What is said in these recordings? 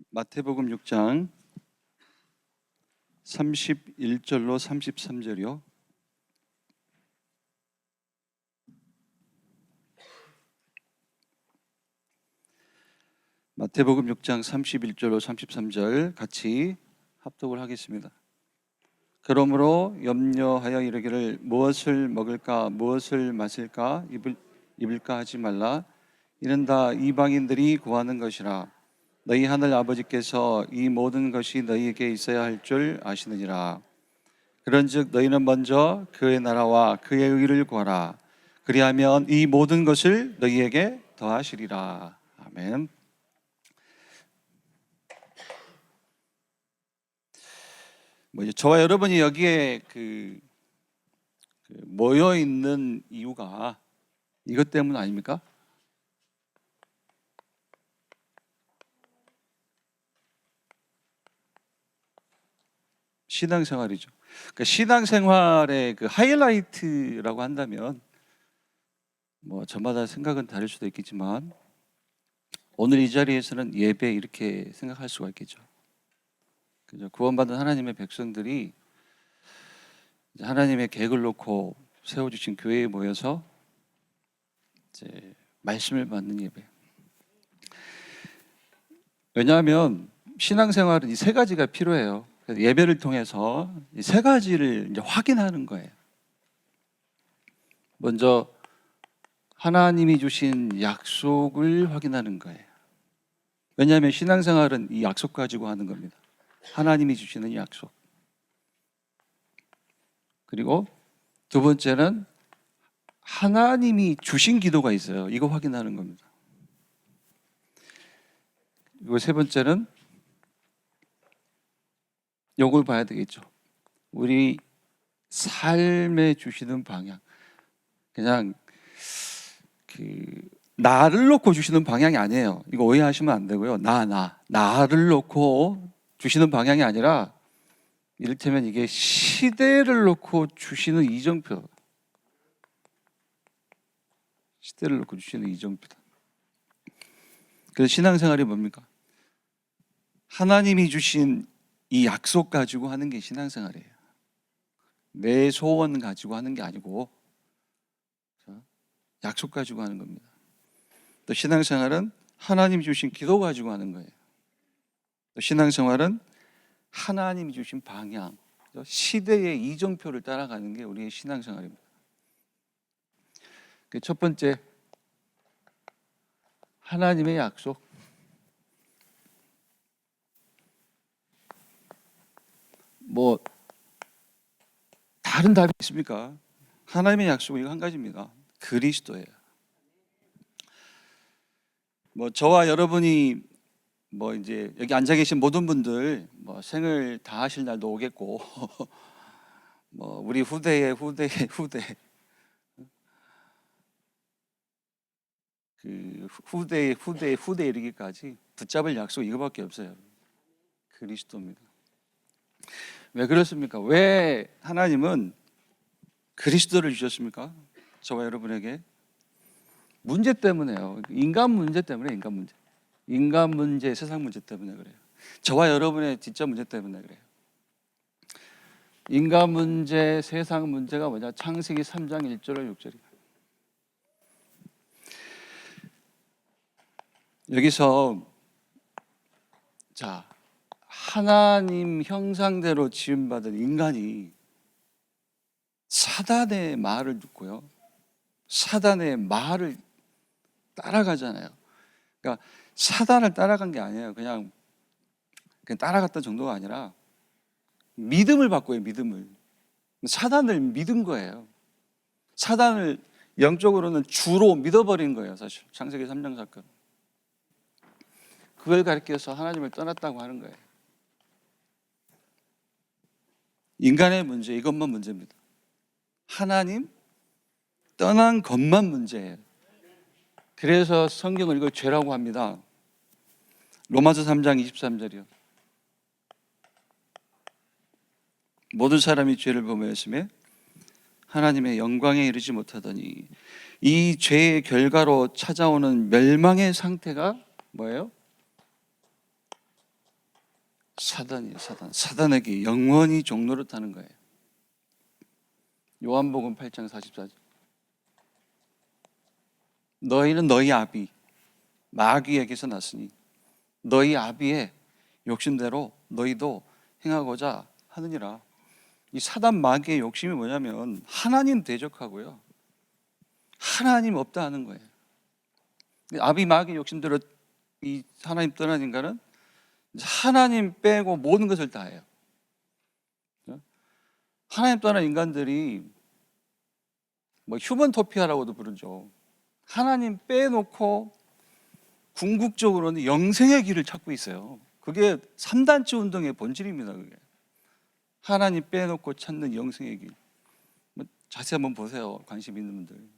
마태복음 6장 31절로 33절이요. 마태복음 6장 31절로 33절 같이 합독을 하겠습니다. 그러므로 염려하여 이르기를 무엇을 먹을까 무엇을 마실까 입을까 하지 말라. 이는 다 이방인들이 구하는 것이라. 너희 하늘 아버지께서 이 모든 것이 너희에게 있어야 할 줄 아시느니라. 그런즉 너희는 먼저 그의 나라와 그의 의를 구하라. 그리하면 이 모든 것을 너희에게 더하시리라. 아멘. 저와 여러분이 여기에 모여 있는 이유가 이것 때문 아닙니까? 신앙생활이죠. 그러니까 신앙생활의 하이라이트라고 한다면 저마다 생각은 다를 수도 있겠지만 오늘 이 자리에서는 예배 이렇게 생각할 수가 있겠죠. 구원받은 하나님의 백성들이 하나님의 계획을 놓고 세워주신 교회에 모여서 이제 말씀을 받는 예배. 왜냐하면 신앙생활은 이 세 가지가 필요해요. 그래서 예배를 통해서 이 세 가지를 이제 확인하는 거예요. 먼저 하나님이 주신 약속을 확인하는 거예요. 왜냐하면 신앙생활은 이 약속 가지고 하는 겁니다. 하나님이 주시는 약속. 그리고 두 번째는 하나님이 주신 기도가 있어요. 이거 확인하는 겁니다. 그리고 세 번째는 이걸 봐야 되겠죠. 우리 삶에 주시는 방향. 그냥 나를 놓고 주시는 방향이 아니에요. 이거 오해하시면 안 되고요. 나를 놓고 주시는 방향이 아니라 이를테면 이게 시대를 놓고 주시는 이정표. 시대를 놓고 주시는 이정표다. 그래서 신앙생활이 뭡니까? 하나님이 주신 이 약속 가지고 하는 게 신앙생활이에요. 내 소원 가지고 하는 게 아니고 약속 가지고 하는 겁니다. 또 신앙생활은 하나님이 주신 기도 가지고 하는 거예요. 또 신앙생활은 하나님이 주신 방향, 시대의 이정표를 따라가는 게 우리의 신앙생활입니다. 첫 번째, 하나님의 약속. 다른 답이 있습니까? 하나님의 약속은 이거 한 가지입니다. 그리스도예요. 저와 여러분이 이제 여기 앉아 계신 모든 분들 생을 다 하실 날도 오겠고 우리 후대의 후대 후대에 이르기까지 붙잡을 약속 이거밖에 없어요. 그리스도입니다. 왜 그렇습니까? 왜 하나님은 그리스도를 주셨습니까? 저와 여러분에게 문제 때문에요. 인간 문제 때문에 인간 문제, 세상 문제 때문에 그래요. 저와 여러분의 진짜 문제 때문에 그래요. 인간 문제, 세상 문제가 뭐냐? 창세기 3장 1절로 6절이에요. 여기서 하나님 형상대로 지음받은 인간이 사단의 말을 듣고요. 사단의 말을 따라가잖아요. 그러니까 사단을 따라간 게 아니에요. 그냥 따라갔던 정도가 아니라 믿음을 바꿔요. 믿음을. 사단을 믿은 거예요. 사단을 영적으로는 주로 믿어버린 거예요. 사실 창세기 3장 사건. 그걸 가리켜서 하나님을 떠났다고 하는 거예요. 인간의 문제, 이것만 문제입니다. 하나님 떠난 것만 문제예요. 그래서 성경을 이걸 죄라고 합니다. 로마서 3장 23절이요. 모든 사람이 죄를 범하였으며 하나님의 영광에 이르지 못하더니 이 죄의 결과로 찾아오는 멸망의 상태가 뭐예요? 사단이에요. 사단에게 영원히 종노릇하는 거예요. 요한복음 8장 44절. 너희는 너희 아비 마귀에게서 났으니 너희 아비의 욕심대로 너희도 행하고자 하느니라. 이 사단 마귀의 욕심이 뭐냐면 하나님 대적하고요, 하나님 없다 하는 거예요. 아비 마귀의 욕심대로 이 하나님 떠난 인간은 하나님 빼고 모든 것을 다 해요. 하나님 떠난 인간들이 뭐 휴먼토피아라고도 부르죠. 하나님 빼놓고 궁극적으로는 영생의 길을 찾고 있어요. 그게 3단체 운동의 본질입니다. 그게 하나님 빼놓고 찾는 영생의 길. 자세히 한번 보세요. 관심 있는 분들.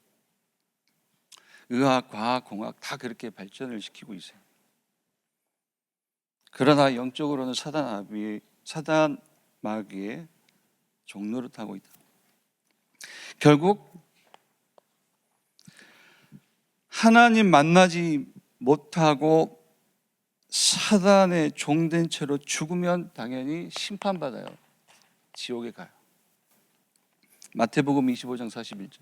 의학, 과학, 공학 다 그렇게 발전을 시키고 있어요. 그러나 영적으로는 사단 마귀의 종노릇하고 있다. 결국 하나님 만나지 못하고 사단의 종된 채로 죽으면 당연히 심판받아요. 지옥에 가요. 마태복음 25장 41절.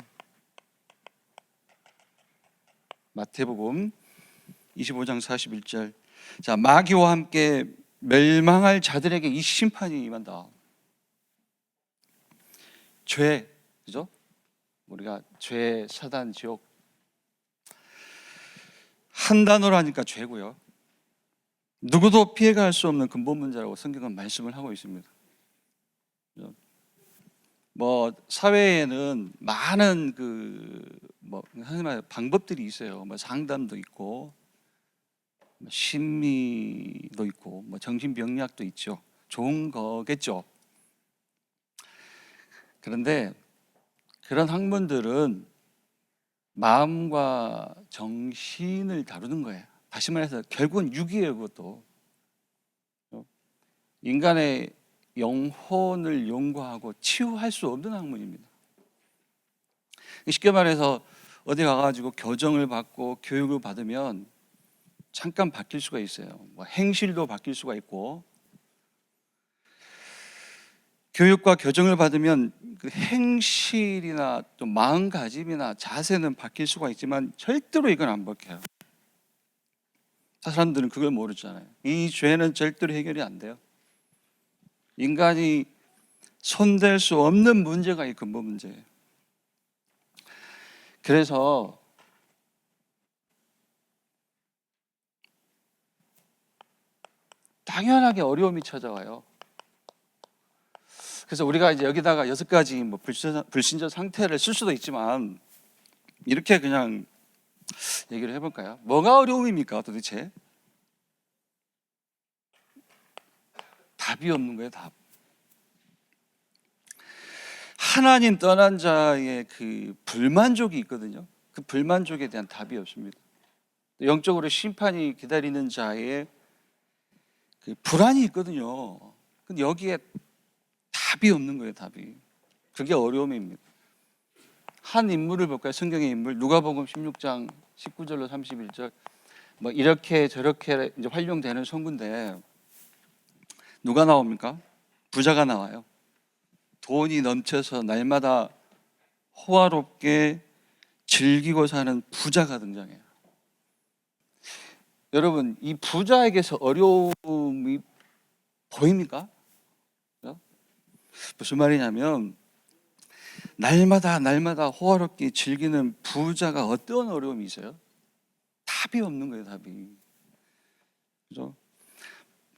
마태복음 25장 41절. 자, 마귀와 함께 멸망할 자들에게 이 심판이 임한다. 죄, 그죠? 우리가 죄, 사단, 지옥 한 단어로 하니까 죄고요. 누구도 피해갈 수 없는 근본 문제라고 성경은 말씀을 하고 있습니다. 뭐 사회에는 많은 방법들이 있어요. 뭐 상담도 있고, 심리도 있고, 뭐 정신병리학도 있죠. 좋은 거겠죠. 그런데 그런 학문들은 마음과 정신을 다루는 거예요. 다시 말해서 결국은 육이에요. 그것도 인간의 영혼을 연구하고 치유할 수 없는 학문입니다. 쉽게 말해서 어디 가가지고 교정을 받고 교육을 받으면 잠깐 바뀔 수가 있어요. 뭐 행실도 바뀔 수가 있고, 교육과 교정을 받으면 그 행실이나 또 마음가짐이나 자세는 바뀔 수가 있지만 절대로 이건 안 바뀌어요. 사람들은 그걸 모르잖아요. 이 죄는 절대로 해결이 안 돼요. 인간이 손댈 수 없는 문제가 이 근본 문제예요. 그래서 당연하게 어려움이 찾아와요. 그래서 우리가 이제 여기다가 6가지 뭐 불신자 상태를 쓸 수도 있지만 이렇게 그냥 얘기를 해볼까요? 뭐가 어려움입니까 도대체? 답이 없는 거예요. 답. 하나님 떠난 자의 그 불만족이 있거든요. 그 불만족에 대한 답이 없습니다. 영적으로 심판이 기다리는 자의 그 불안이 있거든요. 근데 여기에 답이 없는 거예요. 답이. 그게 어려움입니다. 한 인물을 볼까요? 성경의 인물. 누가복음 16장 19절로 31절. 뭐 이렇게 저렇게 이제 활용되는 성구인데 누가 나옵니까? 부자가 나와요. 돈이 넘쳐서 날마다 호화롭게 즐기고 사는 부자가 등장해요. 여러분, 이 부자에게서 어려움이 보입니까? 무슨 말이냐면 날마다 호화롭게 즐기는 부자가 어떤 어려움이 있어요? 답이 없는 거예요. 답이. 그죠?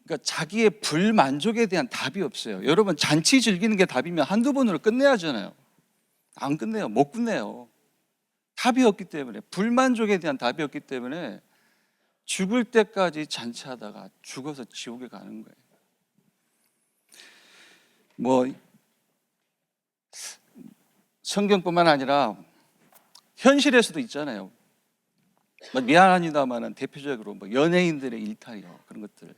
그러니까 자기의 불만족에 대한 답이 없어요. 여러분, 잔치 즐기는 게 답이면 한두 번으로 끝내야 하잖아요. 안 끝내요. 못 끝내요. 답이 없기 때문에, 불만족에 대한 답이 없기 때문에 죽을 때까지 잔치하다가 죽어서 지옥에 가는 거예요. 뭐 성경뿐만 아니라 현실에서도 있잖아요. 뭐 미안합니다만은 대표적으로 뭐 연예인들의 일탈이요, 그런 것들.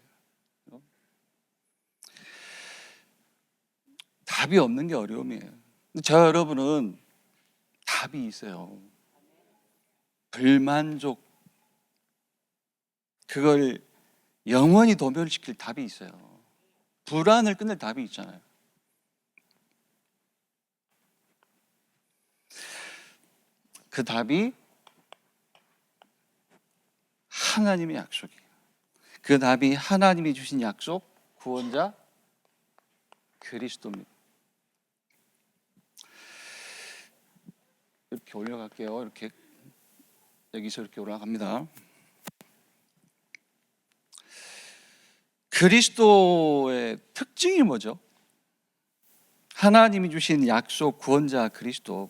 답이 없는 게 어려움이에요. 근데 저 여러분은 답이 있어요. 불만족, 그걸 영원히 도멸시킬 답이 있어요. 불안을 끝낼 답이 있잖아요. 그 답이 하나님의 약속이에요. 그 답이 하나님이 주신 약속, 구원자 그리스도입니다. 이렇게 올려갈게요. 이렇게 여기서 이렇게 올라갑니다. 그리스도의 특징이 뭐죠? 하나님이 주신 약속, 구원자 그리스도,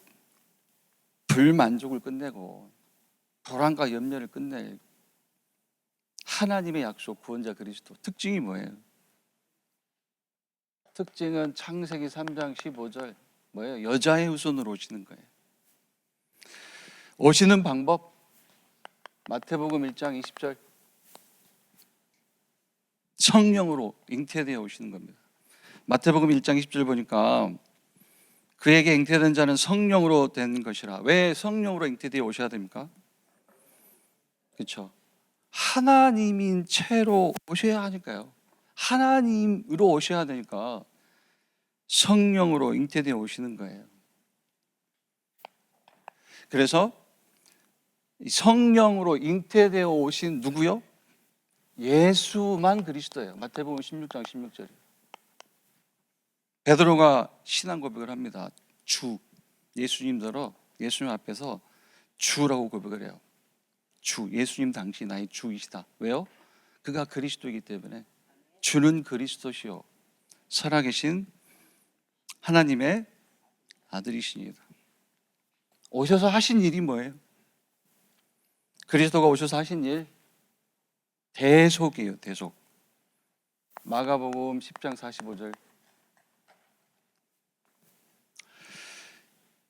불만족을 끝내고 불안과 염려를 끝낼 하나님의 약속, 구원자 그리스도. 특징이 뭐예요? 특징은 창세기 3장 15절 뭐예요? 여자의 후손으로 오시는 거예요. 오시는 방법 마태복음 1장 20절 성령으로 잉태되어 오시는 겁니다. 마태복음 1장 20절 보니까 그에게 잉태된 자는 성령으로 된 것이라. 왜 성령으로 잉태되어 오셔야 됩니까? 그렇죠. 하나님인 채로 오셔야 하니까요. 하나님으로 오셔야 되니까 성령으로 잉태되어 오시는 거예요. 그래서 성령으로 잉태되어 오신 누구요? 예수만 그리스도예요. 마태복음 16장 16절. 베드로가 신앙 고백을 합니다. 주, 예수님더러 예수님 앞에서 주라고 고백을 해요. 주, 예수님 당시 나의 주이시다. 왜요? 그가 그리스도이기 때문에. 주는 그리스도시요 살아계신 하나님의 아들이시니다. 오셔서 하신 일이 뭐예요? 그리스도가 오셔서 하신 일, 대속이에요. 대속. 마가복음 10장 45절.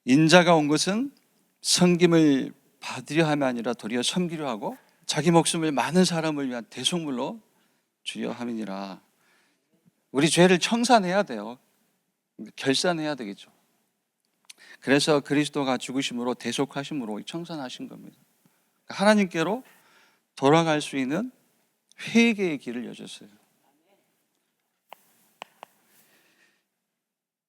인자가 온 것은 섬김을 받으려 함이 아니라 도리어 섬기려 하고 자기 목숨을 많은 사람을 위한 대속물로 주려 함이니라. 우리 죄를 청산해야 돼요. 결산해야 되겠죠. 그래서 그리스도가 죽으심으로 대속하심으로 청산하신 겁니다. 하나님께로 돌아갈 수 있는 회개의 길을 여셨어요.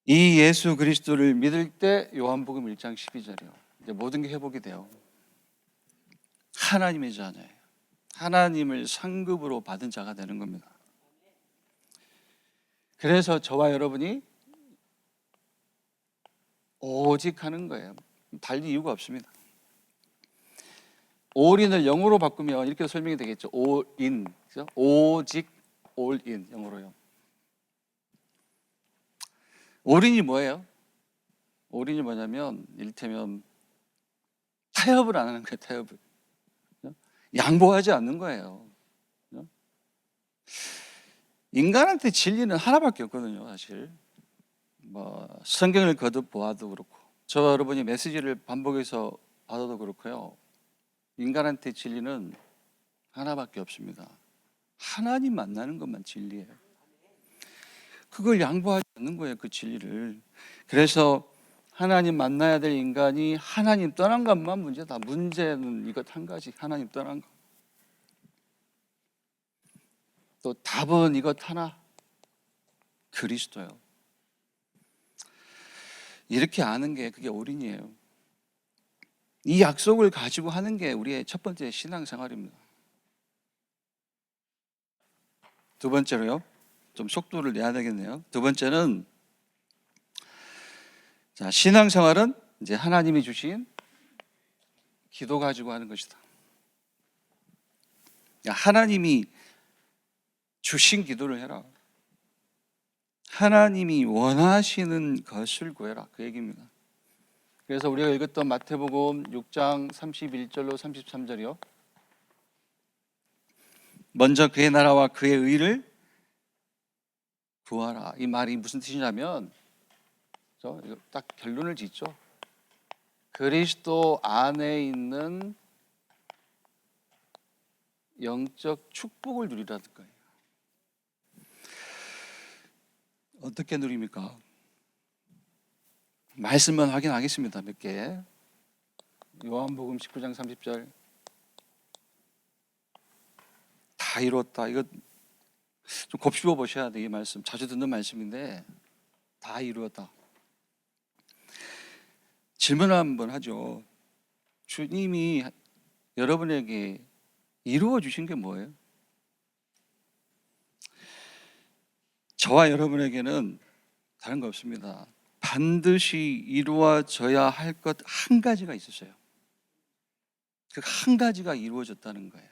이 예수 그리스도를 믿을 때 요한복음 1장 12절이요. 이제 모든 게 회복이 돼요. 하나님의 자녀예요. 하나님을 상급으로 받은 자가 되는 겁니다. 그래서 저와 여러분이 오직 하는 거예요. 달리 이유가 없습니다. 올인을 영어로 바꾸면 이렇게 설명이 되겠죠. 올인, 그렇죠? 오직 올인 영어로요. 올인이 뭐예요? 올인이 뭐냐면 이를테면 타협을 안 하는 거예요. 타협을 양보하지 않는 거예요. 인간한테 진리는 하나밖에 없거든요. 사실 성경을 거듭 보아도 그렇고 저와 여러분이 메시지를 반복해서 받아도 그렇고요. 인간한테 진리는 하나밖에 없습니다. 하나님 만나는 것만 진리예요. 그걸 양보하지 않는 거예요. 그 진리를. 그래서 하나님 만나야 될 인간이 하나님 떠난 것만 문제다. 문제는 이것 한 가지, 하나님 떠난 것. 또 답은 이것 하나, 그리스도요. 이렇게 아는 게 그게 올인이에요. 이 약속을 가지고 하는 게 우리의 첫 번째 신앙생활입니다. 두 번째로요, 좀 속도를 내야 되겠네요. 두 번째는 자, 신앙생활은 이제 하나님이 주신 기도 가지고 하는 것이다. 하나님이 주신 기도를 해라. 하나님이 원하시는 것을 구해라. 그 얘기입니다. 그래서 우리가 읽었던 마태복음 6장 31절로 33절이요. 먼저 그의 나라와 그의 의를 구하라. 이 말이 무슨 뜻이냐면 이거 딱 결론을 짓죠. 그리스도 안에 있는 영적 축복을 누리라는 거예요. 어떻게 누립니까? 말씀만 확인하겠습니다. 몇 개. 요한복음 19장 30절. 다 이뤘다. 이거 좀 곱씹어 보셔야 돼. 이 말씀 자주 듣는 말씀인데 다 이루었다. 질문을 한번 하죠. 주님이 여러분에게 이루어 주신 게 뭐예요? 저와 여러분에게는 다른 거 없습니다. 반드시 이루어져야 할 것 한 가지가 있었어요. 그 한 가지가 이루어졌다는 거예요.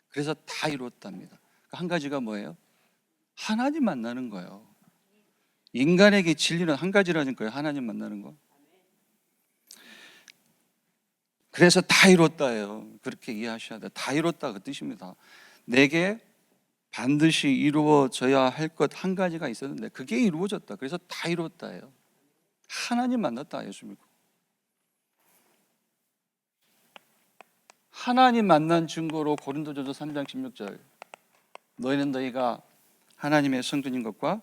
그래서 다 이루었답니다. 그 한 가지가 뭐예요? 하나님 만나는 거예요. 인간에게 진리는 한 가지라는 거예요. 하나님 만나는 거. 그래서 다 이뤘다예요. 그렇게 이해하셔야 돼요. 다 이뤘다 그 뜻입니다. 내게 반드시 이루어져야 할 것 한 가지가 있었는데 그게 이루어졌다. 그래서 다 이뤘다예요. 하나님 만났다. 예수 믿고. 하나님 만난 증거로 고린도전서 3장 16절 너희는 너희가 하나님의 성전인 것과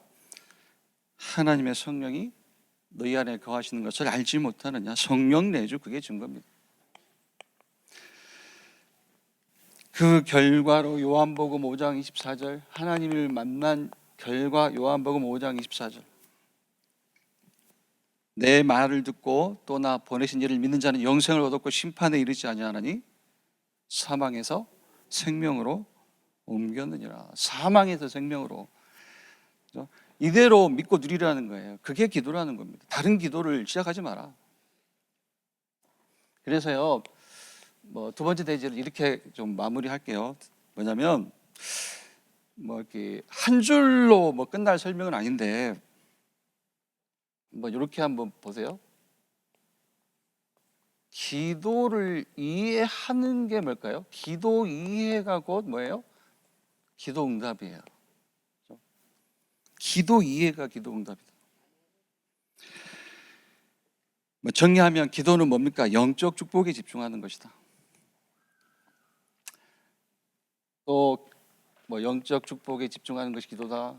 하나님의 성령이 너희 안에 거하시는 것을 알지 못하느냐. 성령 내주 그게 증거입니다. 그 결과로 요한복음 5장 24절 하나님을 만난 결과 요한복음 5장 24절 내 말을 듣고 또 나 보내신 이를 믿는 자는 영생을 얻었고 심판에 이르지 아니하나니 사망에서 생명으로 옮겼느니라. 사망에서 생명으로. 이대로 믿고 누리라는 거예요. 그게 기도라는 겁니다. 다른 기도를 시작하지 마라. 그래서요 두 번째 대지를 이렇게 좀 마무리할게요. 뭐냐면 이렇게 한 줄로 끝날 설명은 아닌데 이렇게 한번 보세요. 기도를 이해하는 게 뭘까요? 기도 이해가 곧 뭐예요? 기도 응답이에요. 기도 이해가 기도 응답이다. 정리하면 기도는 뭡니까? 영적 축복에 집중하는 것이다. 또 영적 축복에 집중하는 것이 기도다.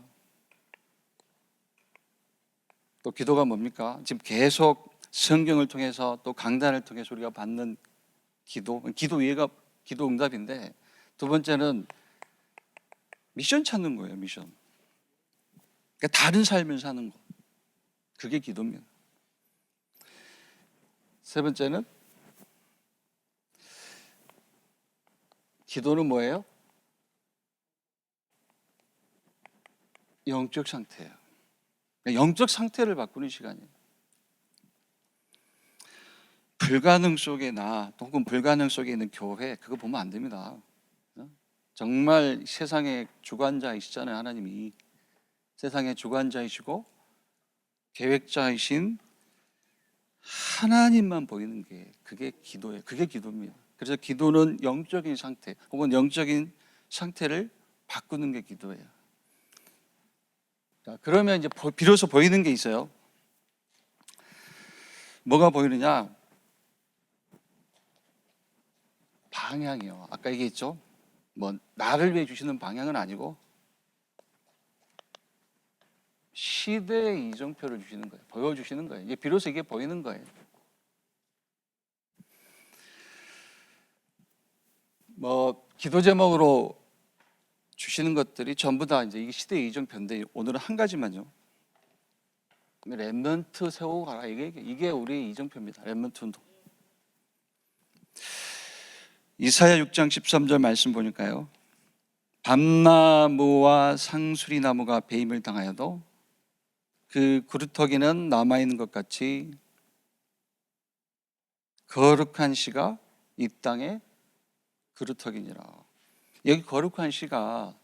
또 기도가 뭡니까? 지금 계속 성경을 통해서 또 강단을 통해서 우리가 받는 기도 이해가 기도 응답인데 두 번째는 미션 찾는 거예요. 미션. 그러니까 다른 삶을 사는 거. 그게 기도입니다. 세 번째는 기도는 뭐예요? 영적 상태예요. 영적 상태를 바꾸는 시간이에요. 불가능 속에 나 혹은 불가능 속에 있는 교회 그거 보면 안 됩니다. 정말 세상의 주관자이시잖아요. 하나님이 세상의 주관자이시고 계획자이신 하나님만 보이는 게 그게 기도예요. 그게 기도입니다. 그래서 기도는 영적인 상태 혹은 영적인 상태를 바꾸는 게 기도예요. 자, 그러면 이제 비로소 보이는 게 있어요. 뭐가 보이느냐? 방향이요. 아까 얘기했죠. 나를 위해 주시는 방향은 아니고 시대의 이정표를 주시는 거예요. 보여주시는 거예요. 이게 비로소 이게 보이는 거예요. 기도 제목으로 주시는 것들이 전부 다 이제 이게 시대의 이정표인데 오늘은 한 가지만요. 렘넌트 세우고 가라. 이게 우리의 이정표입니다. 렘넌트 운동. 이사야 6장 13절 말씀 보니까요. 밤나무와 상수리 나무가 배임을 당하여도 그 그루터기는 남아있는 것 같이 거룩한 씨가 이 땅에 그루터기니라. 여기 거룩한 씨가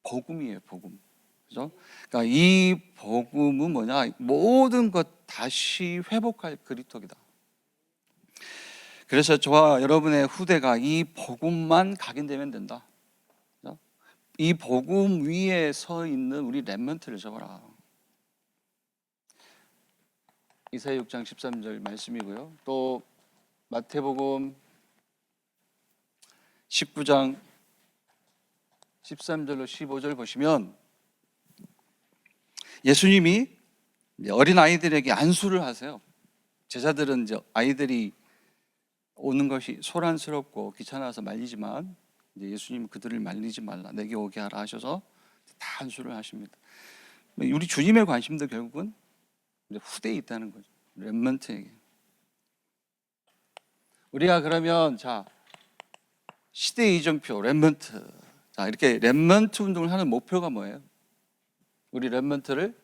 복음이에요. 복음. 그죠? 그러니까 이 복음은 뭐냐? 모든 것 다시 회복할 그루터기다. 그래서 저와 여러분의 후대가 이 복음만 각인되면 된다. 그죠? 이 복음 위에 서 있는 우리 렘넌트를 적어라. 이사야 6장 13절 말씀이고요. 또 마태복음 19장 13절로 15절 보시면 예수님이 어린 아이들에게 안수를 하세요. 제자들은 이제 아이들이 오는 것이 소란스럽고 귀찮아서 말리지만 이제 예수님은 그들을 말리지 말라, 내게 오게 하라 하셔서 다 안수를 하십니다. 우리 주님의 관심도 결국은 후대에 있다는 거죠. 렘넌트에게. 우리가 그러면 자 시대 이정표 렘넌트, 자 이렇게 렘넌트 운동을 하는 목표가 뭐예요? 우리 렘넌트를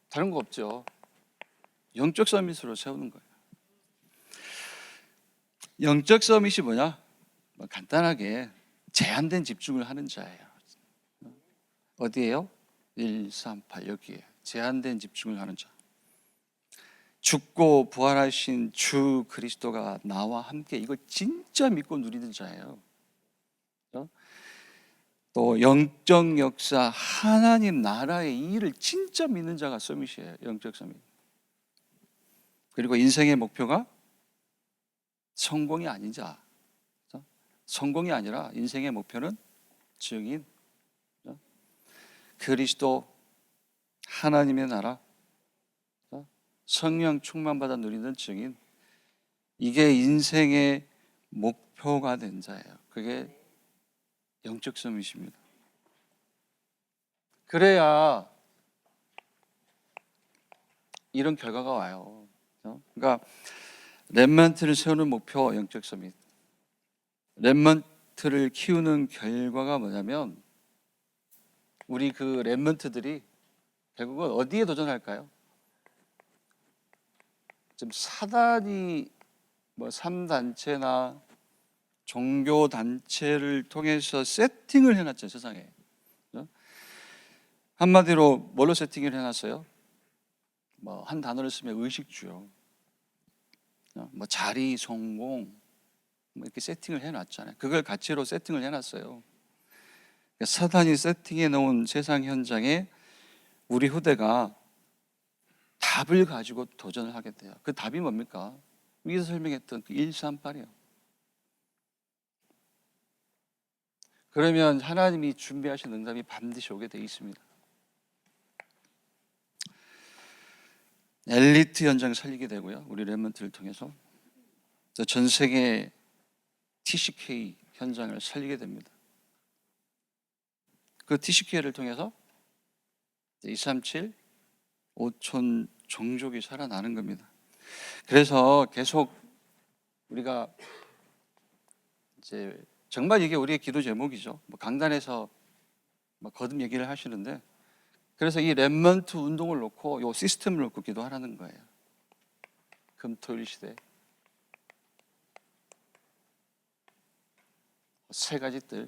다른 거 없죠. 영적 서밋으로 세우는 거예요. 영적 서밋이 뭐냐? 간단하게 제한된 집중을 하는 자예요. 어디에요? 1, 3, 8 여기에 제한된 집중을 하는 자. 죽고 부활하신 주 그리스도가 나와 함께 이걸 진짜 믿고 누리는 자예요. 또 영적 역사 하나님 나라의 일을 진짜 믿는 자가 서밋이에요. 영적 서밋. 그리고 인생의 목표가 성공이 아닌 자. 성공이 아니라 인생의 목표는 증인, 그리스도 하나님의 나라, 성령 충만받아 누리는 증인, 이게 인생의 목표가 된 자예요. 그게 영적 서밋입니다. 그래야 이런 결과가 와요. 그러니까 렘넌트를 세우는 목표 영적 서밋. 렘넌트를 키우는 결과가 뭐냐면 우리 그 렘넌트들이 결국은 어디에 도전할까요? 지금 사단이 3단체나 종교단체를 통해서 세팅을 해놨죠, 세상에. 한마디로 뭘로 세팅을 해놨어요? 한 단어를 쓰면 의식주요. 자리, 성공, 이렇게 세팅을 해놨잖아요. 그걸 가치로 세팅을 해놨어요. 사단이 세팅해 놓은 세상 현장에 우리 후대가 답을 가지고 도전을 하게 돼요. 그 답이 뭡니까? 위에서 설명했던 그 138이요. 그러면 하나님이 준비하신 응답이 반드시 오게 돼 있습니다. 엘리트 현장을 살리게 되고요. 우리 렘넌트를 통해서 전 세계 TCK 현장을 살리게 됩니다. 그 TCK를 통해서 237 5천 종족이 살아나는 겁니다. 그래서 계속 우리가 이제 정말 이게 우리의 기도 제목이죠. 강단에서 거듭 얘기를 하시는데, 그래서 이 렘넌트 운동을 놓고 이 시스템을 놓고 기도하라는 거예요. 금토일 시대 세 가지 뜰.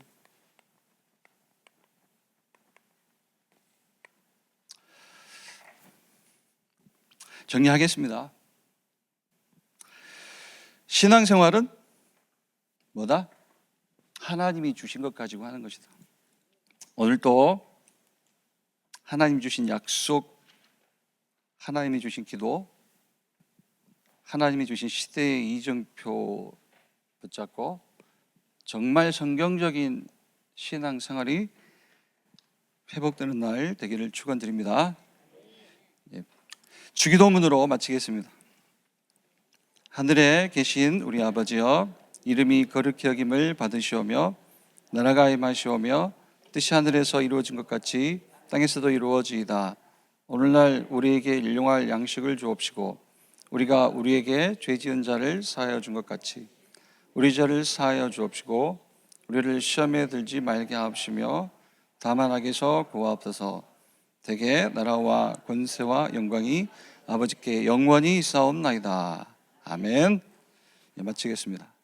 정리하겠습니다. 신앙생활은 뭐다? 하나님이 주신 것 가지고 하는 것이다. 오늘도 하나님 주신 약속, 하나님이 주신 기도, 하나님이 주신 시대의 이정표 붙잡고 정말 성경적인 신앙생활이 회복되는 날 되기를 축원드립니다. 주기도문으로 마치겠습니다. 하늘에 계신 우리 아버지여, 이름이 거룩히 여김을 받으시오며 나라가 임하시오며 뜻이 하늘에서 이루어진 것 같이 땅에서도 이루어지이다. 오늘날 우리에게 일용할 양식을 주옵시고 우리가 우리에게 죄 지은 자를 사하여 준 것 같이 우리 죄를 사하여 주옵시고 우리를 시험에 들지 말게 하옵시며 다만 악에서 구하옵소서. 대개 나라와 권세와 영광이 아버지께 영원히 있사옵나이다. 아멘. 마치겠습니다.